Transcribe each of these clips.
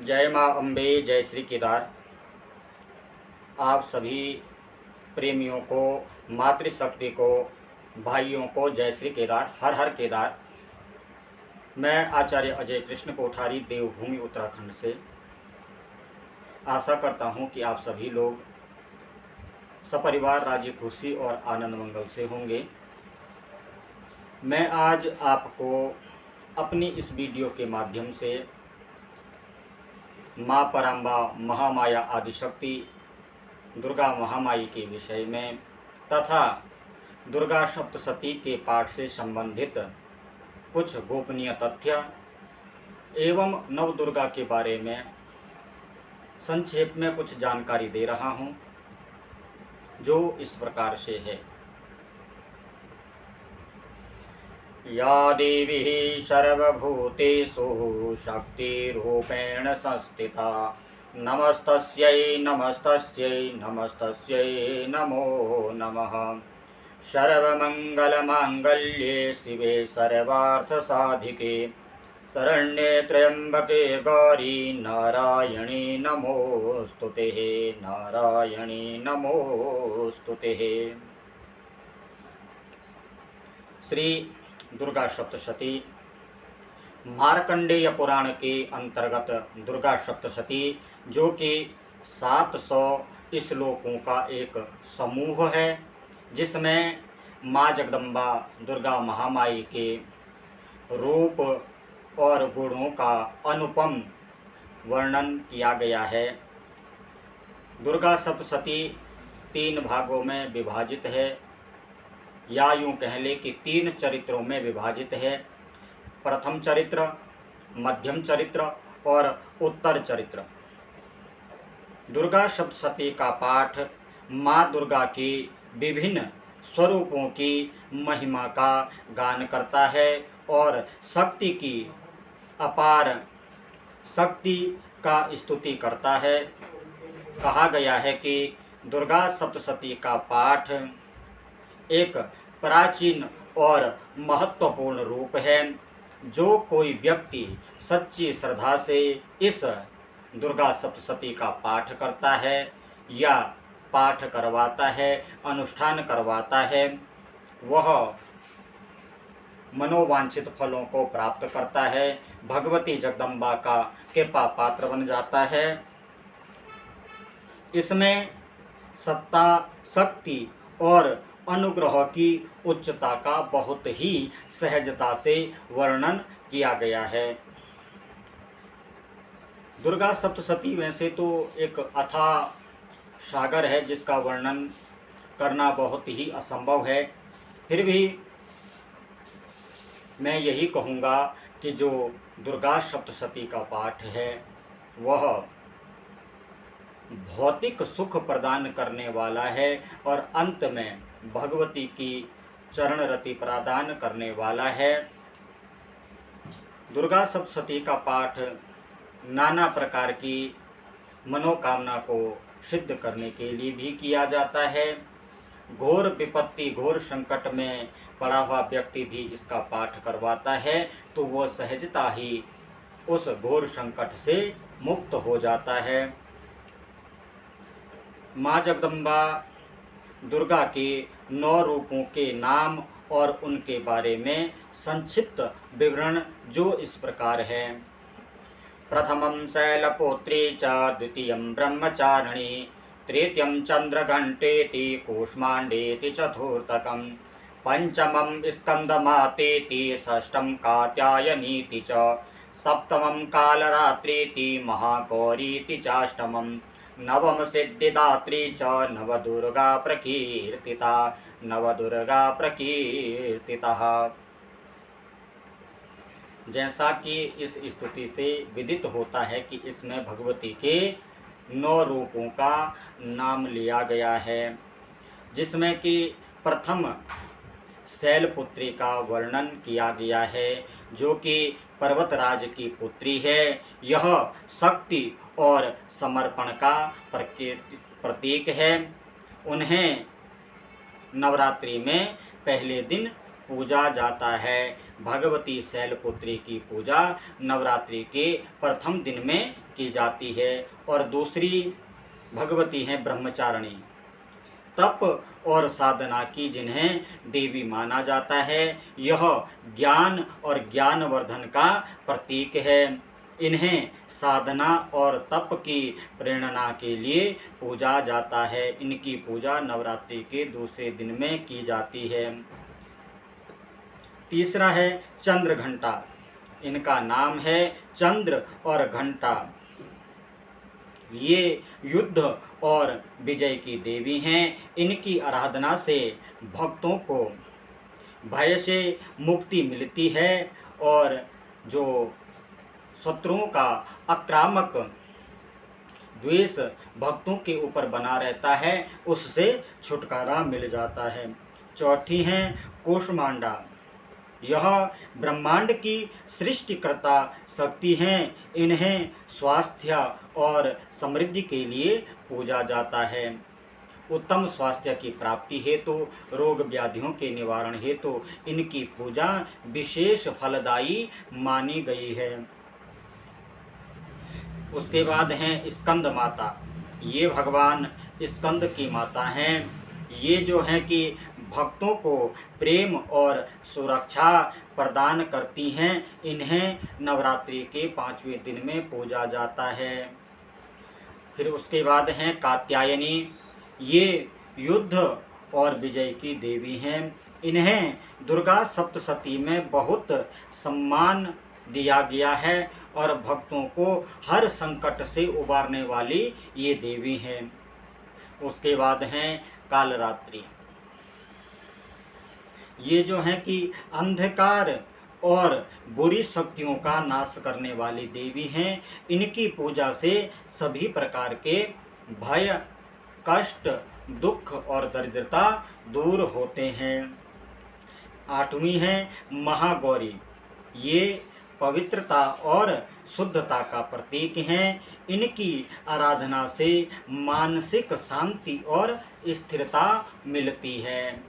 जय माँ अम्बे, जय श्री केदार। आप सभी प्रेमियों को, मातृशक्ति को, भाइयों को जय श्री केदार, हर हर केदार। मैं आचार्य अजय कृष्ण कोठारी, देवभूमि उत्तराखंड से आशा करता हूं कि आप सभी लोग सपरिवार राजी खुशी और आनंद मंगल से होंगे। मैं आज आपको अपनी इस वीडियो के माध्यम से माँ पराम्बा महामाया आदिशक्ति दुर्गा महामाई के विषय में तथा दुर्गा सप्तशती के पाठ से संबंधित कुछ गोपनीय तथ्य एवं नव दुर्गा के बारे में संक्षेप में कुछ जानकारी दे रहा हूँ, जो इस प्रकार से है। या देवी सर्वभूतेषु शक्तिरूपेण संस्थिता नमस्तस्यै नमस्तस्यै नमस्तस्यै नमो नमः। सर्वमंगलमांगल्ये शिवे सर्वार्थसाधिके शरण्ये त्र्यंबके गौरी नारायणी नमोस्तुते, नारायणी नमोस्तुते। श्री दुर्गा सप्तशती मार्कंडेय पुराण के अंतर्गत दुर्गा सप्तशती, जो कि 700 श्लोकों का एक समूह है, जिसमें माँ जगदम्बा दुर्गा महामाई के रूप और गुणों का अनुपम वर्णन किया गया है। दुर्गा सप्तशती 3 भागों में विभाजित है, या यूँ कह लें कि 3 चरित्रों में विभाजित है। प्रथम चरित्र, मध्यम चरित्र और उत्तर चरित्र। दुर्गा सप्तशती का पाठ माँ दुर्गा की विभिन्न स्वरूपों की महिमा का गान करता है और शक्ति की अपार शक्ति का स्तुति करता है। कहा गया है कि दुर्गा सप्तशती का पाठ एक प्राचीन और महत्वपूर्ण रूप है। जो कोई व्यक्ति सच्ची श्रद्धा से इस दुर्गा सप्तशती का पाठ करता है या पाठ करवाता है, अनुष्ठान करवाता है, वह मनोवांछित फलों को प्राप्त करता है, भगवती जगदम्बा का कृपा पात्र बन जाता है। इसमें सत्ता, शक्ति और अनुग्रह की उच्चता का बहुत ही सहजता से वर्णन किया गया है। दुर्गा सप्तशती वैसे तो एक अथाह सागर है, जिसका वर्णन करना बहुत ही असंभव है। फिर भी मैं यही कहूँगा कि जो दुर्गा सप्तशती का पाठ है वह भौतिक सुख प्रदान करने वाला है और अंत में भगवती की चरण रति प्रदान करने वाला है। दुर्गा सप्तशती का पाठ नाना प्रकार की मनोकामना को सिद्ध करने के लिए भी किया जाता है। घोर विपत्ति, घोर संकट में पड़ा हुआ व्यक्ति भी इसका पाठ करवाता है तो वह सहजता ही उस घोर संकट से मुक्त हो जाता है। माँ जगदम्बा दुर्गा के 9 रूपों के नाम और उनके बारे में संक्षिप्त विवरण जो इस प्रकार है। प्रथमं शैलपुत्री च, द्वितीयं ब्रह्मचारिणी, तृतीयं चंद्रघंटेति कूष्मांडेति चतुर्थकं, पंचमं स्कंदमातेति, षष्ठं कात्यायनीति च, सप्तमं कालरात्रीति महागौरीति चाष्टमं, नवम सिद्धिदात्री च, नवदुर्गा प्रकीर्तिता, नवदुर्गा प्रकीर्तितः। जैसा कि इस स्तुति से विदित होता है कि इसमें भगवती के 9 रूपों का नाम लिया गया है, जिसमें कि प्रथम शैलपुत्री का वर्णन किया गया है, जो कि पर्वतराज की पुत्री है। यह शक्ति और समर्पण का प्रतीक है। उन्हें नवरात्रि में पहले दिन पूजा जाता है। भगवती शैलपुत्री की पूजा नवरात्रि के प्रथम दिन में की जाती है और दूसरी भगवती हैं ब्रह्मचारिणी। तप और साधना की जिन्हें देवी माना जाता है, यह ज्ञान और ज्ञानवर्धन का प्रतीक है। इन्हें साधना और तप की प्रेरणा के लिए पूजा जाता है। इनकी पूजा नवरात्रि के दूसरे दिन में की जाती है। तीसरा है चंद्र घंटा। इनका नाम है चंद्र और घंटा। ये युद्ध और विजय की देवी हैं। इनकी आराधना से भक्तों को भय से मुक्ति मिलती है और जो शत्रुओं का आक्रामक द्वेष भक्तों के ऊपर बना रहता है, उससे छुटकारा मिल जाता है। चौथी हैं कूष्मांडा। यह ब्रह्मांड की सृष्टिकर्ता शक्ति हैं। इन्हें स्वास्थ्य और समृद्धि के लिए पूजा जाता है। उत्तम स्वास्थ्य की प्राप्ति हेतु, रोग व्याधियों के निवारण हेतु इनकी पूजा विशेष फलदायी मानी गई है। उसके बाद हैं स्कंद माता। ये भगवान स्कंद की माता हैं। ये जो हैं कि भक्तों को प्रेम और सुरक्षा प्रदान करती हैं। इन्हें नवरात्रि के 5वें दिन में पूजा जाता है। फिर उसके बाद हैं कात्यायनी। ये युद्ध और विजय की देवी हैं। इन्हें दुर्गा सप्तशती में बहुत सम्मान दिया गया है और भक्तों को हर संकट से उबारने वाली ये देवी हैं। उसके बाद हैं कालरात्रि। ये जो हैं कि अंधकार और बुरी शक्तियों का नाश करने वाली देवी हैं। इनकी पूजा से सभी प्रकार के भय, कष्ट, दुख और दरिद्रता दूर होते हैं। 8वीं है महागौरी। ये पवित्रता और शुद्धता का प्रतीक हैं। इनकी आराधना से मानसिक शांति और स्थिरता मिलती है।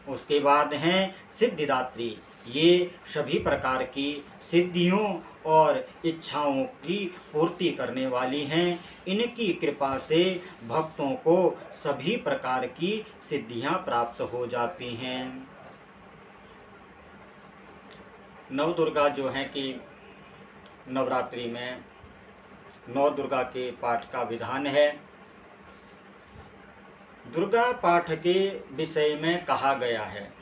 उसके बाद हैं सिद्धिदात्री। ये सभी प्रकार की सिद्धियों और इच्छाओं की पूर्ति करने वाली हैं। इनकी कृपा से भक्तों को सभी प्रकार की सिद्धियां प्राप्त हो जाती हैं। नवदुर्गा जो हैं कि नवरात्रि में नौ दुर्गा के पाठ का विधान है। दुर्गा पाठ के विषय में कहा गया है,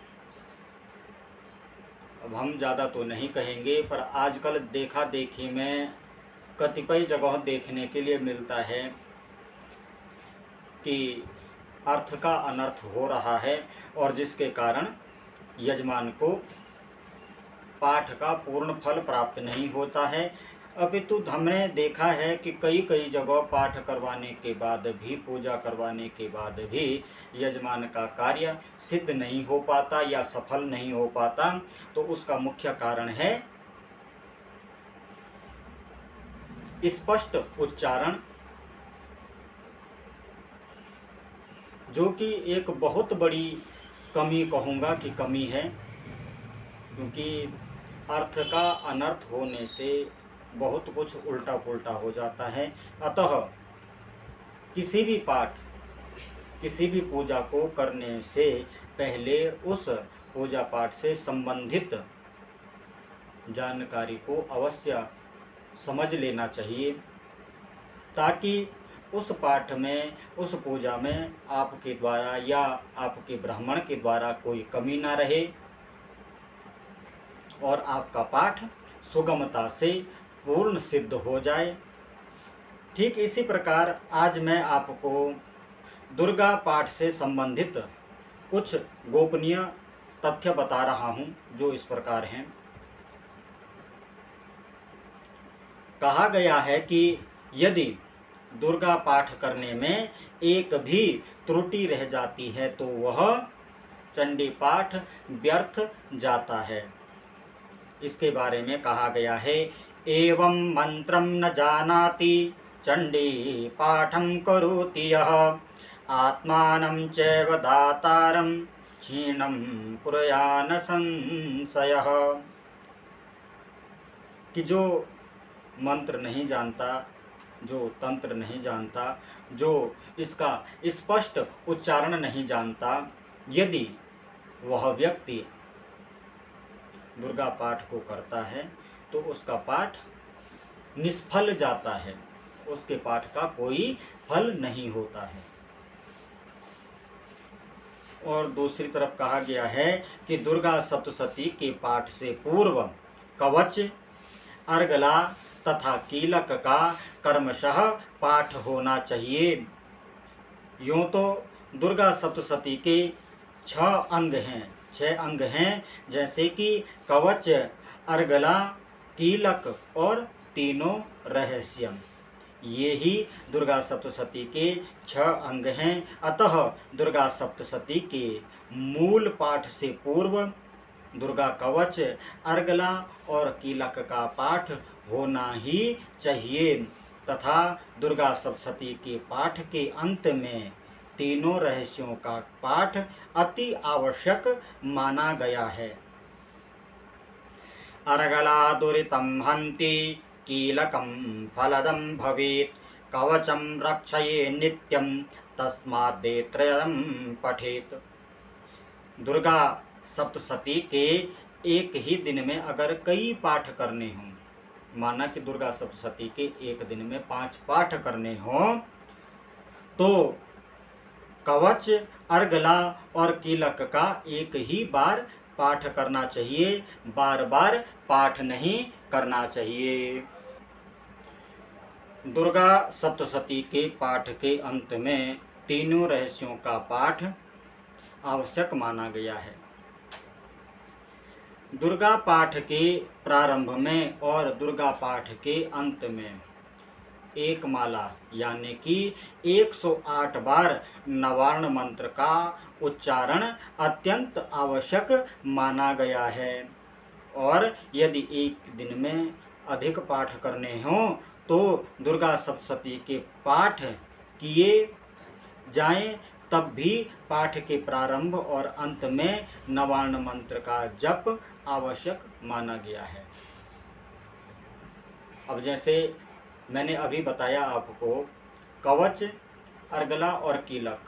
अब हम ज़्यादा तो नहीं कहेंगे, पर आजकल देखा देखी में कतिपय जगह देखने के लिए मिलता है कि अर्थ का अनर्थ हो रहा है और जिसके कारण यजमान को पाठ का पूर्ण फल प्राप्त नहीं होता है। अपितु हमने देखा है कि कई जगह पाठ करवाने के बाद भी, पूजा करवाने के बाद भी यजमान का कार्य सिद्ध नहीं हो पाता या सफल नहीं हो पाता। तो उसका मुख्य कारण है स्पष्ट उच्चारण, जो कि एक बहुत बड़ी कमी कहूँगा कि कमी है, क्योंकि अर्थ का अनर्थ होने से बहुत कुछ उल्टा पुल्टा हो जाता है। अतः किसी भी पाठ, किसी भी पूजा को करने से पहले उस पूजा पाठ से संबंधित जानकारी को अवश्य समझ लेना चाहिए, ताकि उस पाठ में, उस पूजा में आपके द्वारा या आपके ब्राह्मण के द्वारा कोई कमी ना रहे और आपका पाठ सुगमता से पूर्ण सिद्ध हो जाए। ठीक इसी प्रकार आज मैं आपको दुर्गा पाठ से संबंधित कुछ गोपनीय तथ्य बता रहा हूं, जो इस प्रकार हैं। कहा गया है कि यदि दुर्गा पाठ करने में एक भी त्रुटि रह जाती है तो वह चंडी पाठ व्यर्थ जाता है। इसके बारे में कहा गया है, एवं मंत्रम न जानाति चंडी पाठं करोति यः आत्मानं चैव दातारं क्षीणं कुर्यान्न संशयः। कि जो मंत्र नहीं जानता जो तंत्र नहीं जानता, जो इसका स्पष्ट उच्चारण नहीं जानता, यदि वह व्यक्ति दुर्गा पाठ को करता है तो उसका पाठ निष्फल जाता है, उसके पाठ का कोई फल नहीं होता है। और दूसरी तरफ कहा गया है कि दुर्गा सप्तशती के पाठ से पूर्व कवच, अर्गला तथा कीलक का क्रमशः पाठ होना चाहिए। यूँ तो दुर्गा सप्तशती के 6 अंग हैं, जैसे कि कवच, अर्गला, कीलक और तीनों रहस्यम। ये ही दुर्गा सप्तशती के 6 अंग हैं। अतः दुर्गा सप्तशती के मूल पाठ से पूर्व दुर्गा कवच, अर्गला और कीलक का पाठ होना ही चाहिए तथा दुर्गा सप्तशती के पाठ के अंत में तीनों रहस्यों का पाठ अति आवश्यक माना गया है। अर्गला दुरितं हन्ति, कीलकं फलदं भवेत्, कवचं रक्षये नित्यं, तस्माद् पठेत। दुर्गा सप्तशती के एक ही दिन में अगर कई पाठ करने हों, माना कि दुर्गा सप्तशती के एक दिन में 5 पाठ करने हों, तो कवच, अर्गला और कीलक का एक ही बार पाठ करना चाहिए, बार बार पाठ नहीं करना चाहिए। दुर्गा सप्तशती के पाठ के अंत में तीनों रहस्यों का पाठ आवश्यक माना गया है। दुर्गा पाठ के प्रारंभ में और दुर्गा पाठ के अंत में एक माला यानी कि 108 बार नवार्ण मंत्र का उच्चारण अत्यंत आवश्यक माना गया है। और यदि एक दिन में अधिक पाठ करने हों तो दुर्गा सप्तशती के पाठ किए जाएं, तब भी पाठ के प्रारंभ और अंत में नवार्ण मंत्र का जप आवश्यक माना गया है। अब जैसे मैंने अभी बताया आपको, कवच, अर्गला और कीलक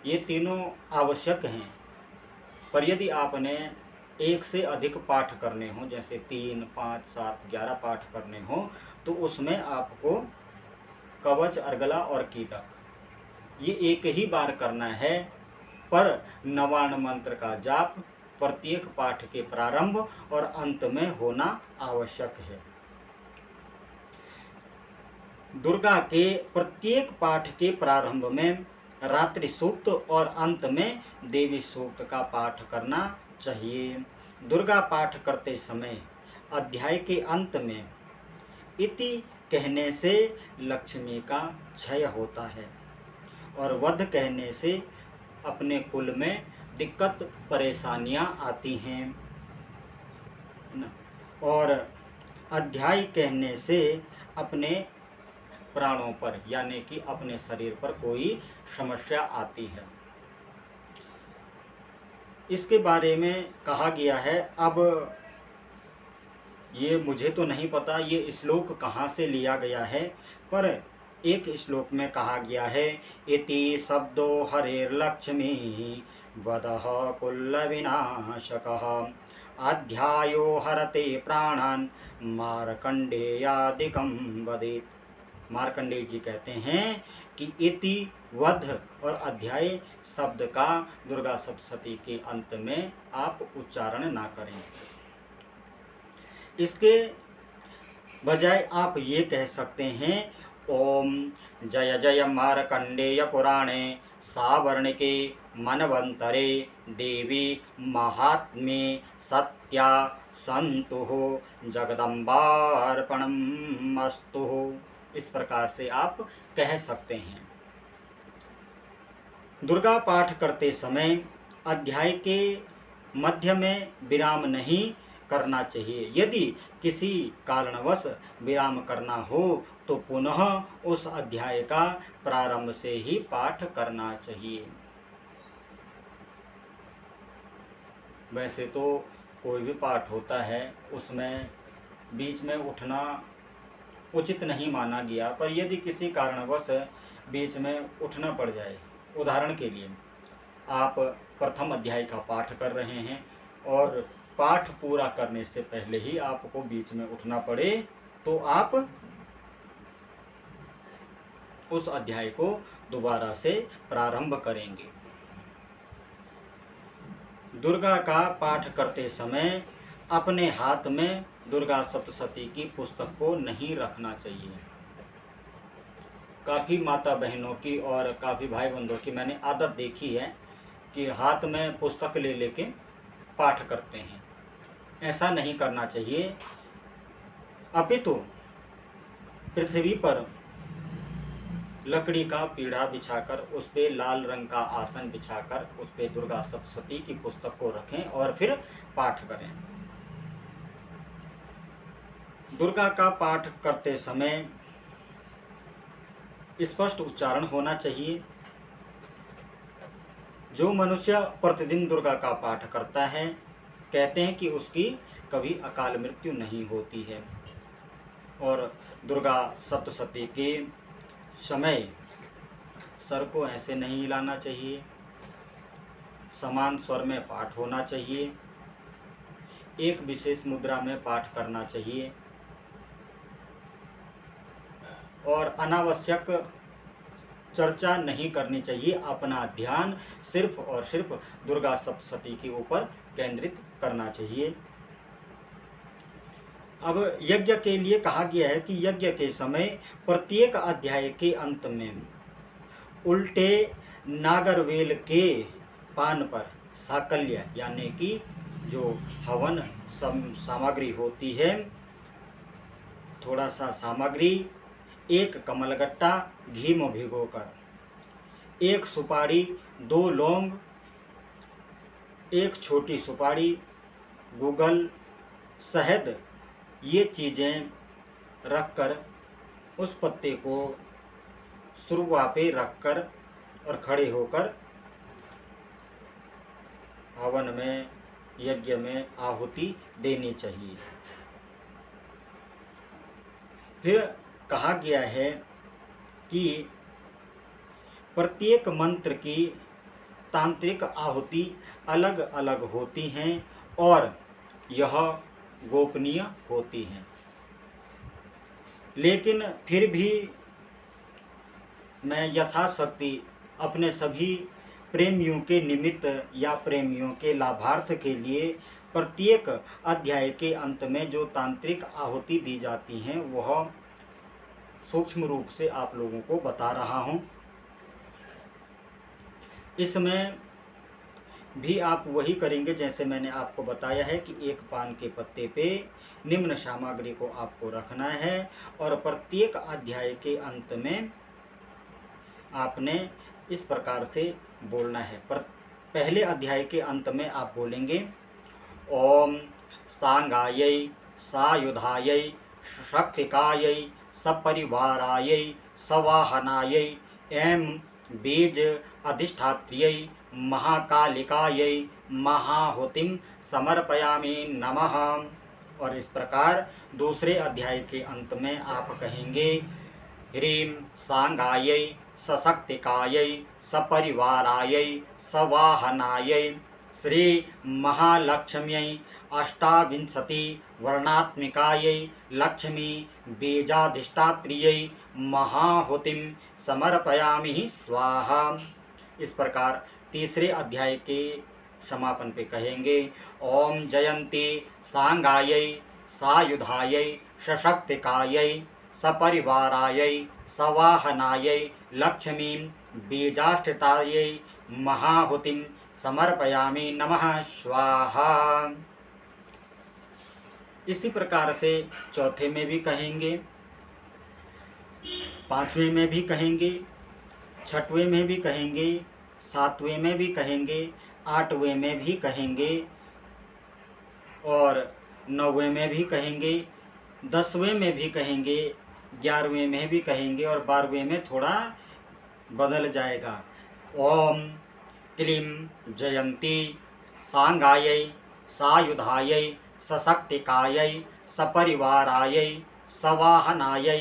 ये तीनों आवश्यक हैं, पर यदि आपने एक से अधिक पाठ करने हों, जैसे 3, 5, 7, 11 पाठ करने हों, तो उसमें आपको कवच, अर्गला और कीलक ये एक ही बार करना है, पर नवार्ण मंत्र का जाप प्रत्येक पाठ के प्रारंभ और अंत में होना आवश्यक है। दुर्गा के प्रत्येक पाठ के प्रारंभ में रात्रि सूक्त और अंत में देवी सूक्त का पाठ करना चाहिए। दुर्गा पाठ करते समय अध्याय के अंत में इति कहने से लक्ष्मी का क्षय होता है और वध कहने से अपने कुल में दिक्कत परेशानियां आती हैं, और अध्याय कहने से अपने प्राणों पर यानी कि अपने शरीर पर कोई समस्या आती है। इसके बारे में कहा गया है। अब ये मुझे तो नहीं पता ये श्लोक कहाँ से लिया गया है, पर एक श्लोक में कहा गया है, इति शब्दो हरेर्लक्ष्मी वदः कुल्लविनाशकः, अध्यायो हरते प्राणान् मार्कंडेयादिकं वदेत्। मार्कंडेय जी कहते हैं कि इति, वध और अध्याय शब्द का दुर्गा सप्तशती के अंत में आप उच्चारण ना करें। इसके बजाय आप ये कह सकते हैं, ओम जय जय मार्कंडेय पुराणे सावर्णिके मनवंतरे देवी महात्म्ये सत्या संतु जगदम्बार्पणमस्तु। इस प्रकार से आप कह सकते हैं। दुर्गा पाठ करते समय अध्याय के मध्य में विराम नहीं करना चाहिए। यदि किसी कारणवश विराम करना हो तो पुनः उस अध्याय का प्रारंभ से ही पाठ करना चाहिए। वैसे तो कोई भी पाठ होता है उसमें बीच में उठना उचित नहीं माना गया। पर यदि किसी कारणवश बीच में उठना पड़ जाए, उदाहरण के लिए आप प्रथम अध्याय का पाठ कर रहे हैं और पाठ पूरा करने से पहले ही आपको बीच में उठना पड़े, तो आप उस अध्याय को दोबारा से प्रारंभ करेंगे। दुर्गा का पाठ करते समय अपने हाथ में दुर्गा सप्तशती की पुस्तक को नहीं रखना चाहिए। काफ़ी माता बहनों की और काफ़ी भाई बंधुओं की मैंने आदत देखी है कि हाथ में पुस्तक ले लेके पाठ करते हैं। ऐसा नहीं करना चाहिए, अपितु पृथ्वी पर लकड़ी का पीढ़ा बिछाकर उस पे लाल रंग का आसन बिछाकर उस पे दुर्गा सप्तशती की पुस्तक को रखें और फिर पाठ करें। दुर्गा का पाठ करते समय स्पष्ट उच्चारण होना चाहिए। जो मनुष्य प्रतिदिन दुर्गा का पाठ करता है, कहते हैं कि उसकी कभी अकाल मृत्यु नहीं होती है। और दुर्गा सप्तशती के समय सर को ऐसे नहीं हिलाना चाहिए, समान स्वर में पाठ होना चाहिए, एक विशेष मुद्रा में पाठ करना चाहिए और अनावश्यक चर्चा नहीं करनी चाहिए। अपना ध्यान सिर्फ और सिर्फ दुर्गा सप्तशती के ऊपर केंद्रित करना चाहिए। अब यज्ञ के लिए कहा गया है कि यज्ञ के समय प्रत्येक अध्याय के अंत में उल्टे नागरवेल के पान पर साकल्य यानी कि जो हवन सामग्री होती है, थोड़ा सा सामग्री, एक कमलगट्टा घी में भिगोकर, एक सुपारी, 2 लौंग, एक छोटी सुपारी, गूगल, शहद, ये चीज़ें रखकर उस पत्ते को सुरवा पे रखकर और खड़े होकर हवन में, यज्ञ में आहुति देनी चाहिए। फिर कहा गया है कि प्रत्येक मंत्र की तांत्रिक आहुति अलग अलग होती हैं और यह गोपनीय होती हैं, लेकिन फिर भी मैं यथाशक्ति अपने सभी प्रेमियों के निमित्त या प्रेमियों के लाभार्थ के लिए प्रत्येक अध्याय के अंत में जो तांत्रिक आहुति दी जाती हैं वह सूक्ष्म रूप से आप लोगों को बता रहा हूँ। इसमें भी आप वही करेंगे जैसे मैंने आपको बताया है कि एक पान के पत्ते पे निम्न सामग्री को आपको रखना है और प्रत्येक अध्याय के अंत में आपने इस प्रकार से बोलना है। पहले अध्याय के अंत में आप बोलेंगे ओम सांगायै सायुधायै शक्तिकायै सपरिवारायै सवाहनायै एम बीज अधिष्ठात्र्यै महाकालिकायै महाहुतिम समर्पयामि नमः। और इस प्रकार दूसरे अध्याय के अंत में आप कहेंगे ह्रीं सांगायै सशक्तिकायै सपरिवारायै सवाहनायै श्री महालक्ष्म्यै अष्टाविंशति वर्णात्मिकायै लक्ष्मी बीजाधिष्ठात्र्यै महाहुतिम समर्पयामि स्वाहा। इस प्रकार तीसरे अध्याय के समापन पे कहेंगे ओम जयंती सांगायै सायुधायै सशक्तिकायै सपरिवारायै सवाहनायै लक्ष्मीं बीजाष्टितायै महाहुतिं समर्पयामि नमः स्वाहा। इसी प्रकार से चौथे में भी कहेंगे, पांचवें में भी कहेंगे, छठवें में भी कहेंगे, सातवें में भी कहेंगे, आठवें में भी कहेंगे और नौवें में भी कहेंगे, 10वें में भी कहेंगे, 11वें में भी कहेंगे और 12वें में थोड़ा बदल जाएगा। ओम क्लीं जयंती सांगायै सायुधायै सशक्तिकायै सपरिवारायै सवाहनायै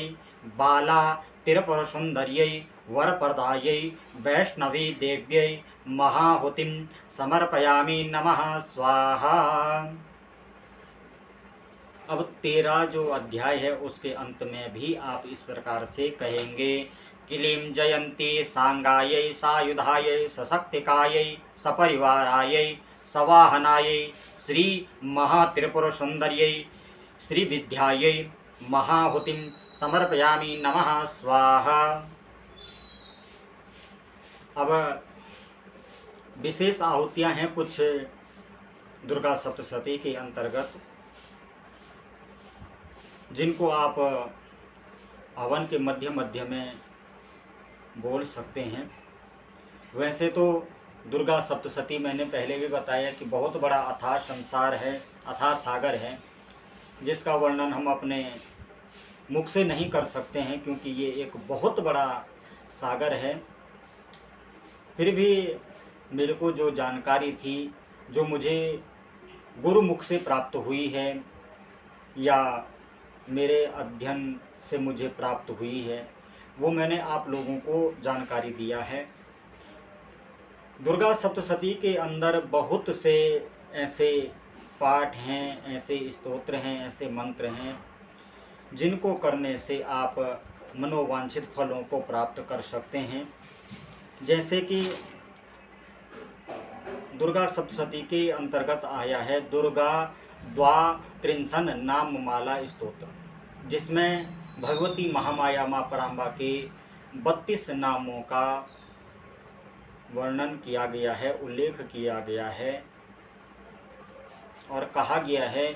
बाला त्रिपुरसुन्दर्यै वरप्रदायै वैष्णवी देव्यै महाहुतिं समर्पयामि नमः स्वाहा। अब 13 जो अध्याय है उसके अंत में भी आप इस प्रकार से कहेंगे। क्लीं जयन्ती सांगायै सायुधायै सशक्तिकायै सपरिवारायै सवाहनायै श्री महात्रिपुरसुन्दर्यै श्री विद्यायै महाहुतिं समर्पयामि नमः स्वाहा। अब विशेष आहुतियाँ हैं कुछ दुर्गा सप्तशती के अंतर्गत, जिनको आप हवन के मध्य मध्य में बोल सकते हैं। वैसे तो दुर्गा सप्तशती मैंने पहले भी बताया कि बहुत बड़ा अथाह संसार है, अथाह सागर है, जिसका वर्णन हम अपने मुख से नहीं कर सकते हैं, क्योंकि ये एक बहुत बड़ा सागर है। फिर भी मेरे को जो जानकारी थी, जो मुझे गुरुमुख से प्राप्त हुई है या मेरे अध्ययन से मुझे प्राप्त हुई है, वो मैंने आप लोगों को जानकारी दिया है। दुर्गा सप्तशती के अंदर बहुत से ऐसे पाठ हैं, ऐसे स्तोत्र हैं, ऐसे मंत्र हैं, जिनको करने से आप मनोवांछित फलों को प्राप्त कर सकते हैं। जैसे कि दुर्गा सप्तशती के अंतर्गत आया है दुर्गा द्वात्रिंशन नाम माला स्तोत्र, जिसमें भगवती महामाया माँ पराम्बा के 32 नामों का वर्णन किया गया है, उल्लेख किया गया है और कहा गया है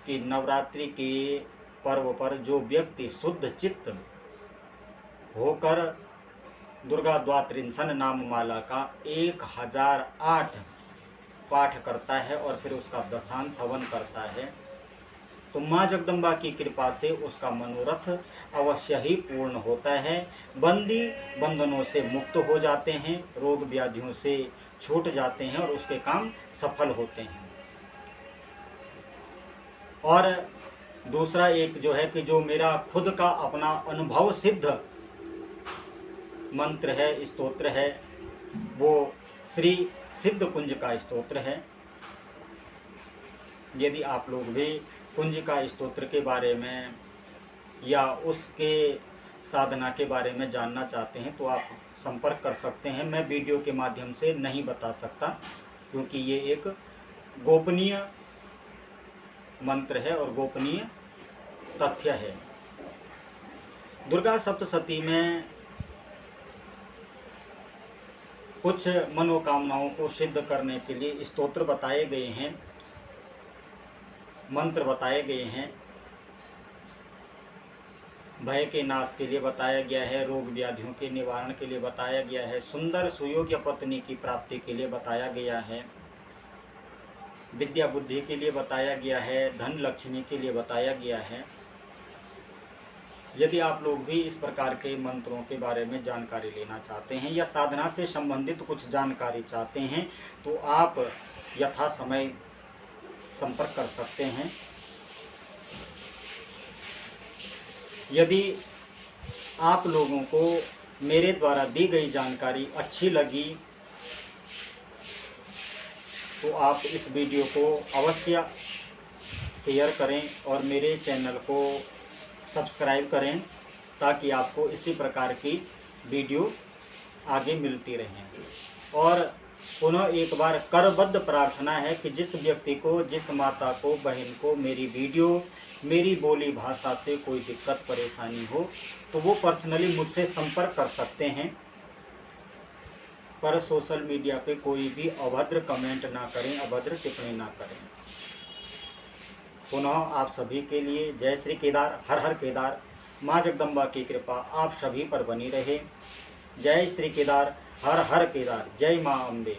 कि नवरात्रि के पर्व पर जो व्यक्ति शुद्ध चित्त होकर दुर्गा द्वात्रिंशन नाम माला का 1008 पाठ करता है और फिर उसका दशांश हवन करता है, तो माँ जगदम्बा की कृपा से उसका मनोरथ अवश्य ही पूर्ण होता है। बंदी बंधनों से मुक्त हो जाते हैं, रोग व्याधियों से छूट जाते हैं और उसके काम सफल होते हैं। और दूसरा एक जो है कि जो मेरा खुद का अपना अनुभव सिद्ध मंत्र है, स्तोत्र है, वो श्री सिद्ध कुंज का स्तोत्र है। यदि आप लोग भी कुंज का स्तोत्र के बारे में या उसके साधना के बारे में जानना चाहते हैं तो आप संपर्क कर सकते हैं। मैं वीडियो के माध्यम से नहीं बता सकता, क्योंकि ये एक गोपनीय मंत्र है और गोपनीय तथ्य है। दुर्गा सप्तशती में कुछ मनोकामनाओं को सिद्ध करने के लिए स्तोत्र बताए गए हैं, मंत्र बताए गए हैं। भय के नाश के लिए बताया गया है, रोग व्याधियों के निवारण के लिए बताया गया है, सुंदर सुयोग्य पत्नी की प्राप्ति के लिए बताया गया है, विद्या बुद्धि के लिए बताया गया है, धन लक्ष्मी के लिए बताया गया है। यदि आप लोग भी इस प्रकार के मंत्रों के बारे में जानकारी लेना चाहते हैं या साधना से संबंधित कुछ जानकारी चाहते हैं तो आप यथा समय संपर्क कर सकते हैं। यदि आप लोगों को मेरे द्वारा दी गई जानकारी अच्छी लगी तो आप इस वीडियो को अवश्य शेयर करें और मेरे चैनल को सब्सक्राइब करें, ताकि आपको इसी प्रकार की वीडियो आगे मिलती रहें। और पुनः एक बार करबद्ध प्रार्थना है कि जिस व्यक्ति को, जिस माता को, बहन को मेरी वीडियो, मेरी बोली भाषा से कोई दिक्कत परेशानी हो तो वो पर्सनली मुझसे संपर्क कर सकते हैं। पर सोशल मीडिया पे कोई भी अभद्र कमेंट ना करें, अभद्र टिप्पणी ना करें। पुनः आप सभी के लिए जय श्री केदार, हर हर केदार। माँ जगदम्बा की कृपा आप सभी पर बनी रहे। जय श्री केदार, हर हर केदार, जय माँ अम्बे।